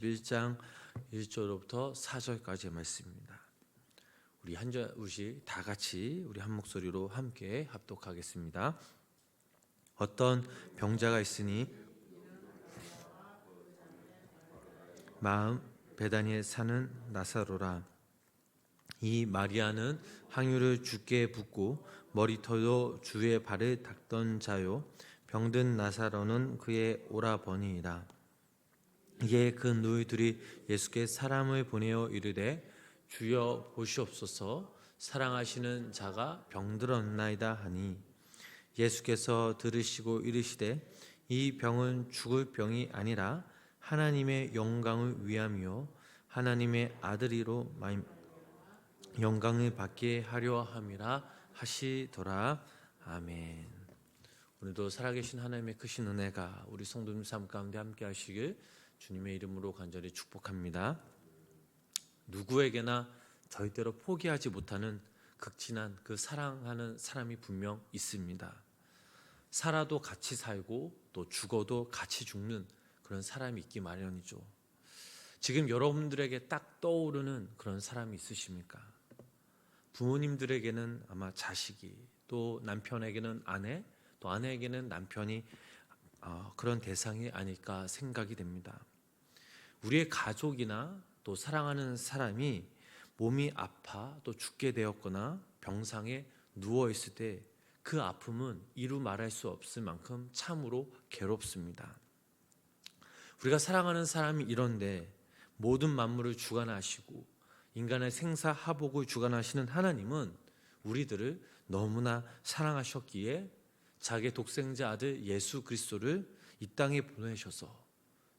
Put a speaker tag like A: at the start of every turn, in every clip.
A: 1장 1절부터 4절까지의 말씀입니다. 우리 한자우시 다 같이 우리 한 목소리로 함께 합독하겠습니다. 어떤 병자가 있으니 마음 베다니에 사는 나사로라. 이 마리아는 향유를 주께 붓고 머리털로 주의 발을 닦던 자요, 병든 나사로는 그의 오라버니이라. 이에 그 누이들이 예수께 사람을 보내어 이르되 주여 보시옵소서, 사랑하시는 자가 병들었나이다 하니, 예수께서 들으시고 이르시되 이 병은 죽을 병이 아니라 하나님의 영광을 위함이요 하나님의 아들이로 영광을 받게 하려 함이라 하시더라. 아멘. 오늘도 살아계신 하나님의 크신 은혜가 우리 성도님 삶 가운데 함께 하시길 주님의 이름으로 간절히 축복합니다. 누구에게나 절대로 포기하지 못하는 극진한 그 사랑하는 사람이 분명 있습니다. 살아도 같이 살고 또 죽어도 같이 죽는 그런 사람이 있기 마련이죠. 지금 여러분들에게 딱 떠오르는 그런 사람이 있으십니까? 부모님들에게는 아마 자식이, 또 남편에게는 아내, 또 아내에게는 남편이 그런 대상이 아닐까 생각이 됩니다. 우리의 가족이나 또 사랑하는 사람이 몸이 아파 또 죽게 되었거나 병상에 누워있을 때 그 아픔은 이루 말할 수 없을 만큼 참으로 괴롭습니다. 우리가 사랑하는 사람이 이런데 모든 만물을 주관하시고 인간의 생사하복을 주관하시는 하나님은 우리들을 너무나 사랑하셨기에 자기의 독생자 아들 예수 그리스도를 이 땅에 보내셔서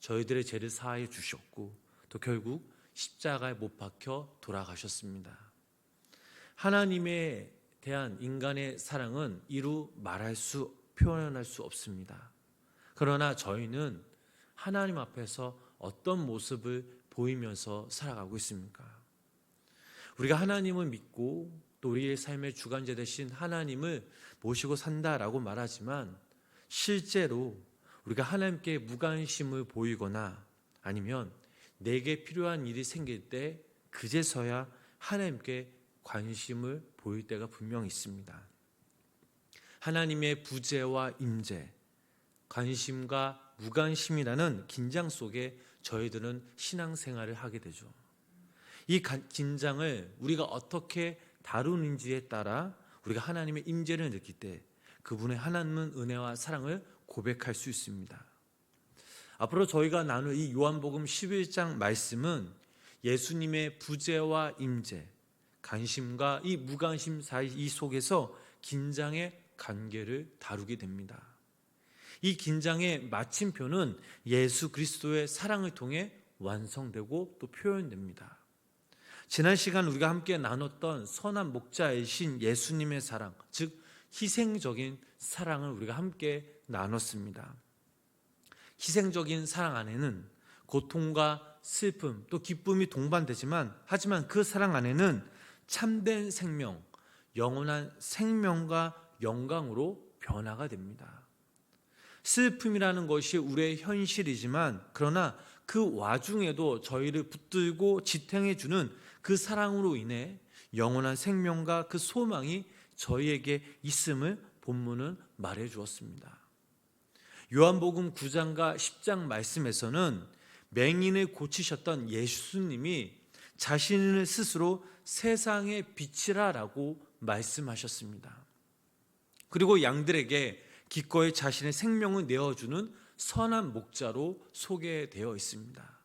A: 저희들의 죄를 사하여 주셨고 또 결국 십자가에 못 박혀 돌아가셨습니다. 하나님에 대한 인간의 사랑은 이루 표현할 수 없습니다. 그러나 저희는 하나님 앞에서 어떤 모습을 보이면서 살아가고 있습니까? 우리가 하나님을 믿고 또 우리의 삶의 주관자 되신 하나님을 모시고 산다라고 말하지만 실제로 우리가 하나님께 무관심을 보이거나 아니면 내게 필요한 일이 생길 때 그제서야 하나님께 관심을 보일 때가 분명히 있습니다. 하나님의 부재와 임재, 관심과 무관심이라는 긴장 속에 저희들은 신앙생활을 하게 되죠. 이 긴장을 우리가 어떻게 다루는지에 따라 우리가 하나님의 임재를 느낄 때 그분의 하나님은 은혜와 사랑을 고백할 수 있습니다. 앞으로 저희가 나눌 이 요한복음 11장 말씀은 예수님의 부재와 임재, 관심과 이 무관심 사이 이 속에서 긴장의 관계를 다루게 됩니다. 이 긴장의 마침표는 예수 그리스도의 사랑을 통해 완성되고 또 표현됩니다. 지난 시간 우리가 함께 나눴던 선한 목자이신 예수님의 사랑, 즉 희생적인 사랑을 우리가 함께 나눴습니다. 희생적인 사랑 안에는 고통과 슬픔 또 기쁨이 동반되지만 하지만 그 사랑 안에는 참된 생명, 영원한 생명과 영광으로 변화가 됩니다. 슬픔이라는 것이 우리의 현실이지만 그러나 그 와중에도 저희를 붙들고 지탱해 주는 그 사랑으로 인해 영원한 생명과 그 소망이 저희에게 있음을 본문은 말해 주었습니다. 요한복음 9장과 10장 말씀에서는 맹인을 고치셨던 예수님이 자신을 스스로 세상의 빛이라고 말씀하셨습니다. 그리고 양들에게 기꺼이 자신의 생명을 내어주는 선한 목자로 소개되어 있습니다.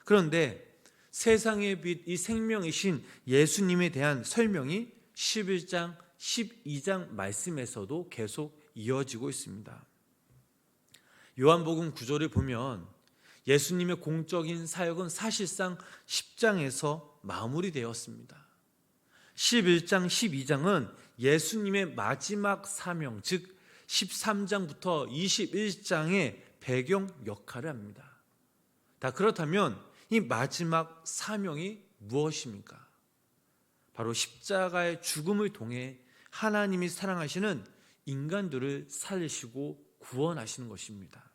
A: 그런데 세상의 빛, 이 생명이신 예수님에 대한 설명이 11장, 12장 말씀에서도 계속 이어지고 있습니다. 요한복음 9절을 보면 예수님의 공적인 사역은 사실상 10장에서 마무리되었습니다. 11장, 12장은 예수님의 마지막 사명, 즉 13장부터 21장의 배경 역할을 합니다. 다 그렇다면 이 마지막 사명이 무엇입니까? 바로 십자가의 죽음을 통해 하나님이 사랑하시는 인간들을 살리시고 구원하시는 것입니다.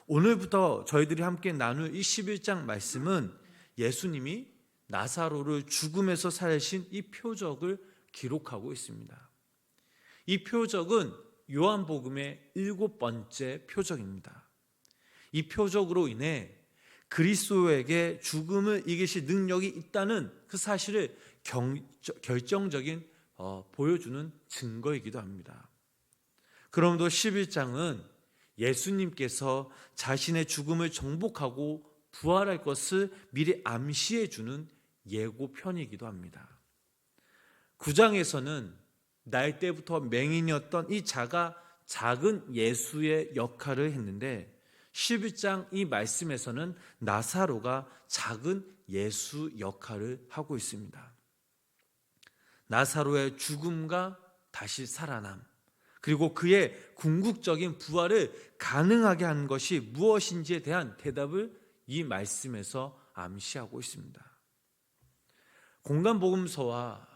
A: 오늘부터 저희들이 함께 나눌 이 11장 말씀은 예수님이 나사로를 죽음에서 살리신 이 표적을 기록하고 있습니다. 이 표적은 요한복음의 7번째 표적입니다. 이 표적으로 인해 그리스도에게 죽음을 이기실 능력이 있다는 그 사실을 결정적인 보여주는 증거이기도 합니다. 그러므로 11장은 예수님께서 자신의 죽음을 정복하고 부활할 것을 미리 암시해 주는 예고편이기도 합니다. 9장에서는 날 때부터 맹인이었던 이 자가 작은 예수의 역할을 했는데 11장 이 말씀에서는 나사로가 작은 예수 역할을 하고 있습니다. 나사로의 죽음과 다시 살아남, 그리고 그의 궁극적인 부활을 가능하게 한 것이 무엇인지에 대한 대답을 이 말씀에서 암시하고 있습니다. 공간복음서와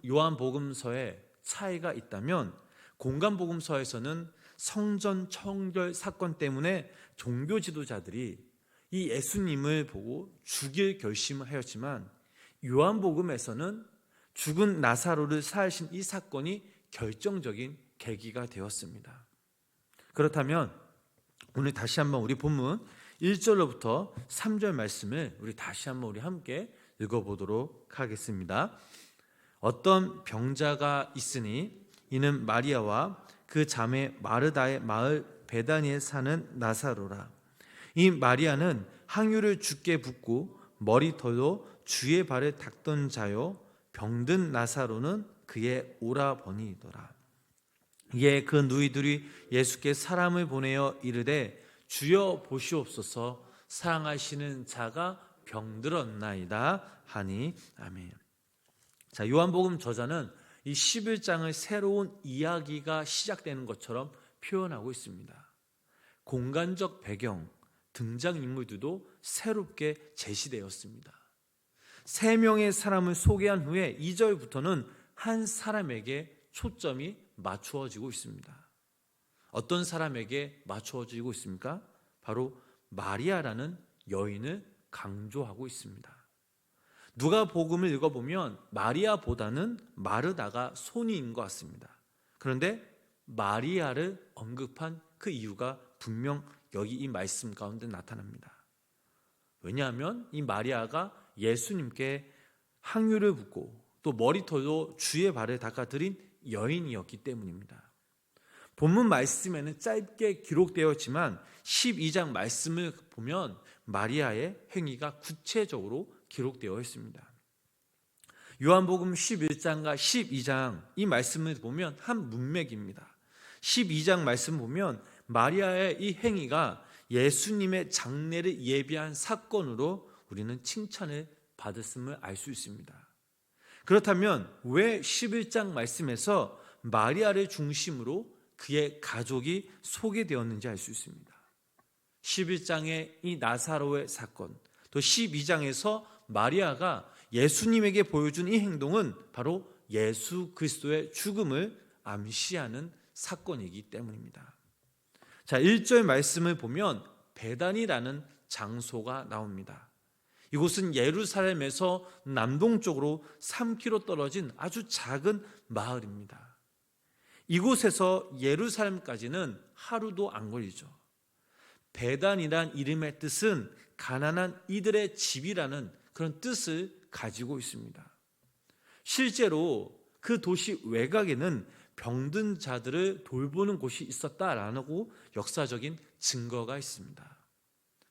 A: 요한복음서의 차이가 있다면 공간복음서에서는 성전 청결 사건 때문에 종교 지도자들이 이 예수님을 보고 죽일 결심을 하였지만 요한복음에서는 죽은 나사로를 살리신 이 사건이 결정적인 계기가 되었습니다. 그렇다면 오늘 다시 한번 우리 본문 1절로부터 3절 말씀을 우리 다시 한번 우리 함께 읽어보도록 하겠습니다. 어떤 병자가 있으니 이는 마리아와 그 자매 마르다의 마을 베다니에 사는 나사로라. 이 마리아는 향유를 주께 붓고 머리털로 주의 발을 닦던 자요, 병든 나사로는 그의 오라버니이더라. 이에 그 누이들이 예수께 사람을 보내어 이르되 주여 보시옵소서, 사랑하시는 자가 병들었나이다 하니. 아멘. 자, 요한복음 저자는 이 11장을 새로운 이야기가 시작되는 것처럼 표현하고 있습니다. 공간적 배경, 등장인물들도 새롭게 제시되었습니다. 3명의 사람을 소개한 후에 2절부터는 한 사람에게 초점이 맞추어지고 있습니다. 어떤 사람에게 맞추어지고 있습니까? 바로 마리아라는 여인을 강조하고 있습니다. 누가복음을 읽어보면 마리아보다는 마르다가 손이인 것 같습니다. 그런데 마리아를 언급한 그 이유가 분명 여기 이 말씀 가운데 나타납니다. 왜냐하면 이 마리아가 예수님께 향유를 붓고 또 머리털로 주의 발을 닦아드린 여인이었기 때문입니다. 본문 말씀에는 짧게 기록되었지만 12장 말씀을 보면 마리아의 행위가 구체적으로 기록되어 있습니다. 요한복음 11장과 12장 이 말씀을 보면 한 문맥입니다. 12장 말씀 보면 마리아의 이 행위가 예수님의 장례를 예비한 사건으로 우리는 칭찬을 받았음을 알 수 있습니다. 그렇다면 왜 11장 말씀에서 마리아를 중심으로 그의 가족이 소개되었는지 알 수 있습니다. 11장의 이 나사로의 사건, 또 12장에서 마리아가 예수님에게 보여준 이 행동은 바로 예수 그리스도의 죽음을 암시하는 사건이기 때문입니다. 자, 1절 말씀을 보면 베단이라는 장소가 나옵니다. 이곳은 예루살렘에서 남동쪽으로 3km 떨어진 아주 작은 마을입니다. 이곳에서 예루살렘까지는 하루도 안 걸리죠. 베단이란 이름의 뜻은 가난한 이들의 집이라는 그런 뜻을 가지고 있습니다. 실제로 그 도시 외곽에는 병든 자들을 돌보는 곳이 있었다라고 역사적인 증거가 있습니다.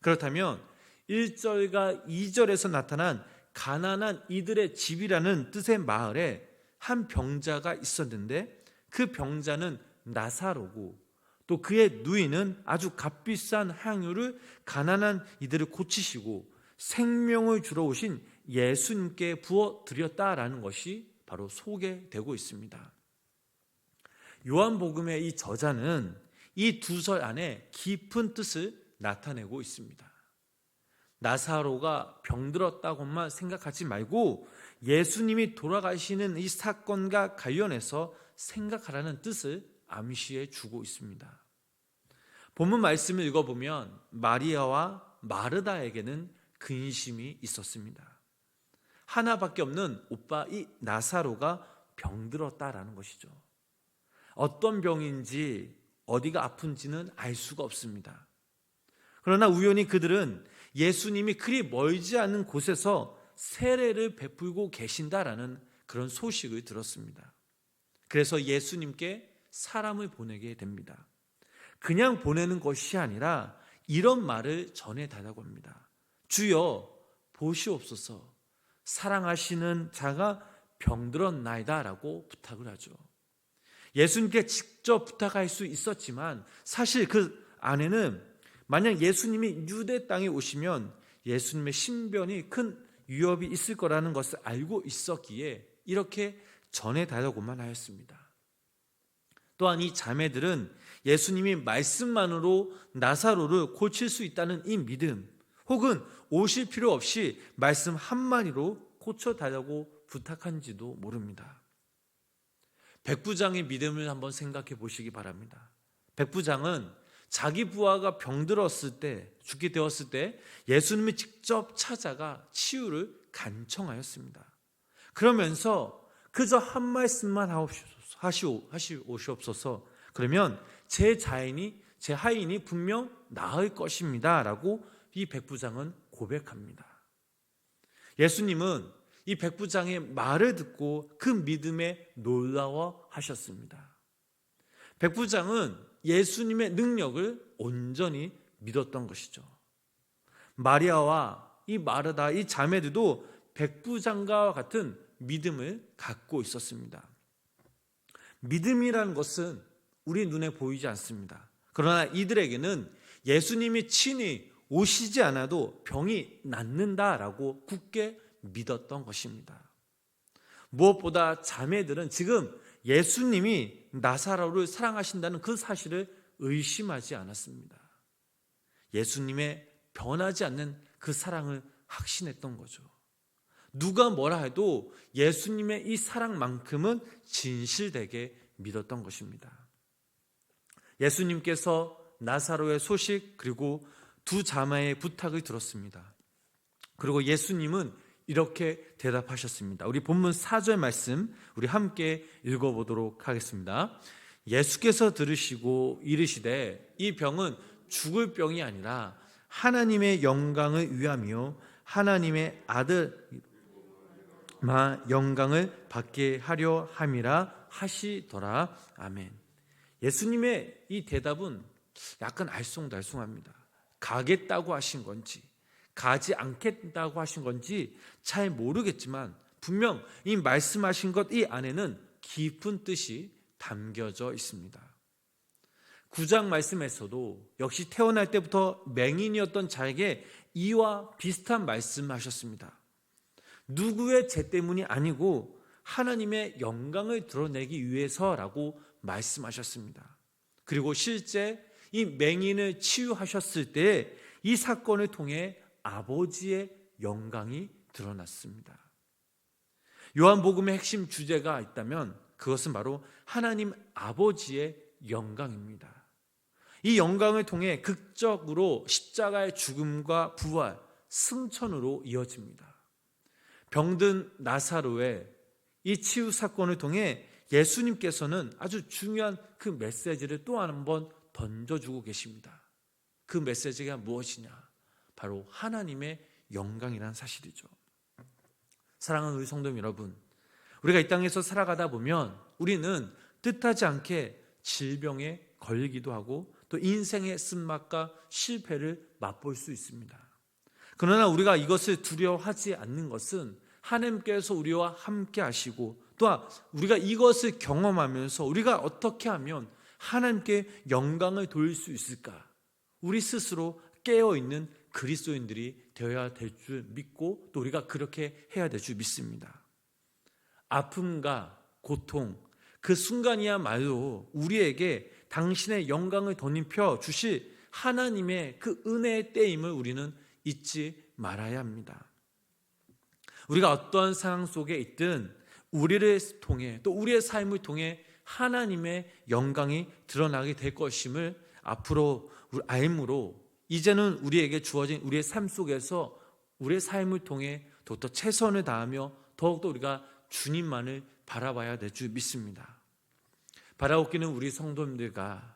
A: 그렇다면 1절과 2절에서 나타난 가난한 이들의 집이라는 뜻의 마을에 한 병자가 있었는데 그 병자는 나사로고 또 그의 누이는 아주 값비싼 향유를 가난한 이들을 고치시고 생명을 주러 오신 예수님께 부어드렸다라는 것이 바로 소개되고 있습니다. 요한복음의 이 저자는 이 두 절 안에 깊은 뜻을 나타내고 있습니다. 나사로가 병들었다고만 생각하지 말고 예수님이 돌아가시는 이 사건과 관련해서 생각하라는 뜻을 암시해 주고 있습니다. 본문 말씀을 읽어보면 마리아와 마르다에게는 근심이 있었습니다. 하나밖에 없는 오빠 이 나사로가 병들었다라는 것이죠. 어떤 병인지 어디가 아픈지는 알 수가 없습니다. 그러나 우연히 그들은 예수님이 그리 멀지 않은 곳에서 세례를 베풀고 계신다라는 그런 소식을 들었습니다. 그래서 예수님께 사람을 보내게 됩니다. 그냥 보내는 것이 아니라 이런 말을 전해달라고 합니다. 주여 보시옵소서, 사랑하시는 자가 병들었나이다 라고 부탁을 하죠. 예수님께 직접 부탁할 수 있었지만 사실 그 안에는 만약 예수님이 유대 땅에 오시면 예수님의 신변이 큰 위협이 있을 거라는 것을 알고 있었기에 이렇게 전해달라고만 하였습니다. 또한 이 자매들은 예수님이 말씀만으로 나사로를 고칠 수 있다는 이 믿음, 혹은 오실 필요 없이 말씀 한마디로 고쳐달라고 부탁한지도 모릅니다. 백부장의 믿음을 한번 생각해 보시기 바랍니다. 백부장은 자기 부하가 병들었을 때, 죽게 되었을 때 예수님이 직접 찾아가 치유를 간청하였습니다. 그러면서 그저 한 말씀만 하시옵소서. 그러면 제 하인이 분명 나을 것입니다 라고 이 백부장은 고백합니다. 예수님은 이 백부장의 말을 듣고 그 믿음에 놀라워 하셨습니다. 백부장은 예수님의 능력을 온전히 믿었던 것이죠. 마리아와 이 마르다, 이 자매들도 백부장과 같은 믿음을 갖고 있었습니다. 믿음이라는 것은 우리 눈에 보이지 않습니다. 그러나 이들에게는 예수님이 친히 오시지 않아도 병이 낫는다라고 굳게 믿었던 것입니다. 무엇보다 자매들은 지금 예수님이 나사로를 사랑하신다는 그 사실을 의심하지 않았습니다. 예수님의 변하지 않는 그 사랑을 확신했던 거죠. 누가 뭐라 해도 예수님의 이 사랑만큼은 진실되게 믿었던 것입니다. 예수님께서 나사로의 소식 그리고 두 자매의 부탁을 들었습니다. 그리고 예수님은 이렇게 대답하셨습니다. 우리 본문 4절 말씀 우리 함께 읽어보도록 하겠습니다. 예수께서 들으시고 이르시되 이 병은 죽을 병이 아니라 하나님의 영광을 위함이요 하나님의 아들 영광을 받게 하려 함이라 하시더라. 아멘. 예수님의 이 대답은 약간 알쏭달쏭합니다. 가겠다고 하신 건지 가지 않겠다고 하신 건지 잘 모르겠지만 분명 이 말씀하신 것 이 안에는 깊은 뜻이 담겨져 있습니다. 9장 말씀에서도 역시 태어날 때부터 맹인이었던 자에게 이와 비슷한 말씀하셨습니다. 누구의 죄 때문이 아니고 하나님의 영광을 드러내기 위해서라고 말씀하셨습니다. 그리고 실제 이 맹인을 치유하셨을 때 이 사건을 통해 아버지의 영광이 드러났습니다. 요한복음의 핵심 주제가 있다면 그것은 바로 하나님 아버지의 영광입니다. 이 영광을 통해 극적으로 십자가의 죽음과 부활, 승천으로 이어집니다. 병든 나사로의 이 치유 사건을 통해 예수님께서는 아주 중요한 그 메시지를 또 한 번 던져주고 계십니다. 그 메시지가 무엇이냐? 바로 하나님의 영광이라는 사실이죠. 사랑하는 우리 성도 여러분, 우리가 이 땅에서 살아가다 보면 우리는 뜻하지 않게 질병에 걸리기도 하고 또 인생의 쓴맛과 실패를 맛볼 수 있습니다. 그러나 우리가 이것을 두려워하지 않는 것은 하나님께서 우리와 함께 하시고 또한 우리가 이것을 경험하면서 우리가 어떻게 하면 하나님께 영광을 돌릴 수 있을까? 우리 스스로 깨어있는 그리스도인들이 되어야 될 줄 믿고 또 우리가 그렇게 해야 될 줄 믿습니다. 아픔과 고통, 그 순간이야말로 우리에게 당신의 영광을 덧입혀 주실 하나님의 그 은혜의 때임을 우리는 잊지 말아야 합니다. 우리가 어떤 상황 속에 있든 우리를 통해 또 우리의 삶을 통해 하나님의 영광이 드러나게 될 것임을 앞으로 알므로 이제는 우리에게 주어진 우리의 삶 속에서 우리의 삶을 통해 더욱더 최선을 다하며 더욱더 우리가 주님만을 바라봐야 될 줄 믿습니다. 바라옵기는 우리 성도님들과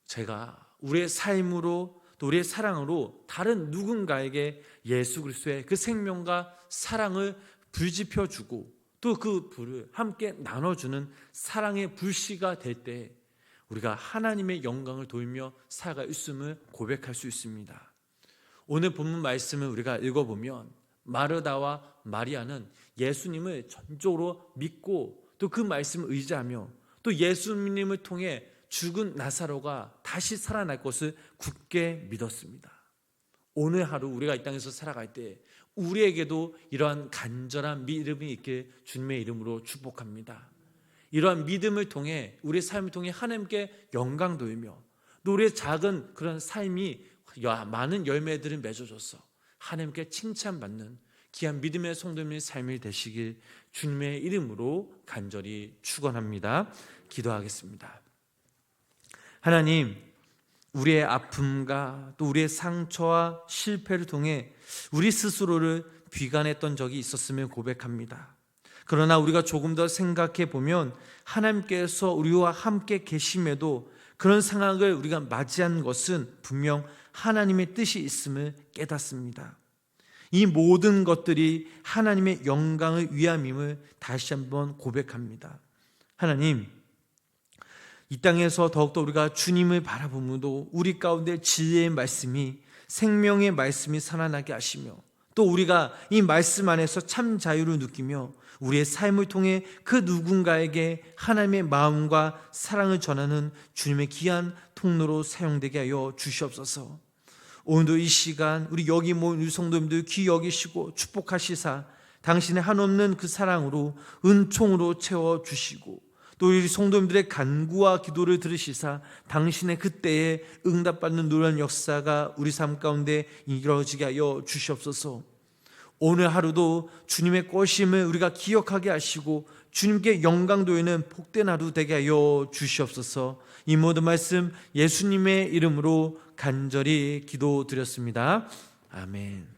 A: 제가 우리의 삶으로 또 우리의 사랑으로 다른 누군가에게 예수 그리스도의 그 생명과 사랑을 불지펴주고 또 그 불을 함께 나눠주는 사랑의 불씨가 될 때 우리가 하나님의 영광을 돌며 살아갈 있음을 고백할 수 있습니다. 오늘 본문 말씀을 우리가 읽어보면 마르다와 마리아는 예수님을 전적으로 믿고 또 그 말씀을 의지하며 또 예수님을 통해 죽은 나사로가 다시 살아날 것을 굳게 믿었습니다. 오늘 하루 우리가 이 땅에서 살아갈 때 우리에게도 이러한 간절한 믿음이 있게 주님의 이름으로 축복합니다. 이러한 믿음을 통해 우리의 삶을 통해 하나님께 영광 돌며 또 우리의 작은 그런 삶이 많은 열매들을 맺어줘서 하나님께 칭찬받는 귀한 믿음의 성도님의 삶이 되시길 주님의 이름으로 간절히 축원합니다. 기도하겠습니다. 하나님, 우리의 아픔과 또 우리의 상처와 실패를 통해 우리 스스로를 비관했던 적이 있었음을 고백합니다. 그러나 우리가 조금 더 생각해 보면 하나님께서 우리와 함께 계심에도 그런 상황을 우리가 맞이한 것은 분명 하나님의 뜻이 있음을 깨닫습니다. 이 모든 것들이 하나님의 영광을 위함임을 다시 한번 고백합니다. 하나님, 이 땅에서 더욱더 우리가 주님을 바라보므로 우리 가운데 지혜의 말씀이 생명의 말씀이 살아나게 하시며 또 우리가 이 말씀 안에서 참 자유를 느끼며 우리의 삶을 통해 그 누군가에게 하나님의 마음과 사랑을 전하는 주님의 귀한 통로로 사용되게 하여 주시옵소서. 오늘도 이 시간 우리 여기 모인 우리 성도님들 귀 여기시고 축복하시사 당신의 한없는 그 사랑으로 은총으로 채워주시고 또 우리 성도님들의 간구와 기도를 들으시사 당신의 그때에 응답받는 놀라운 역사가 우리 삶 가운데 이루어지게 하여 주시옵소서. 오늘 하루도 주님의 꼬심을 우리가 기억하게 하시고 주님께 영광 돌리는 복된 하루 되게 하여 주시옵소서. 이 모든 말씀 예수님의 이름으로 간절히 기도드렸습니다. 아멘.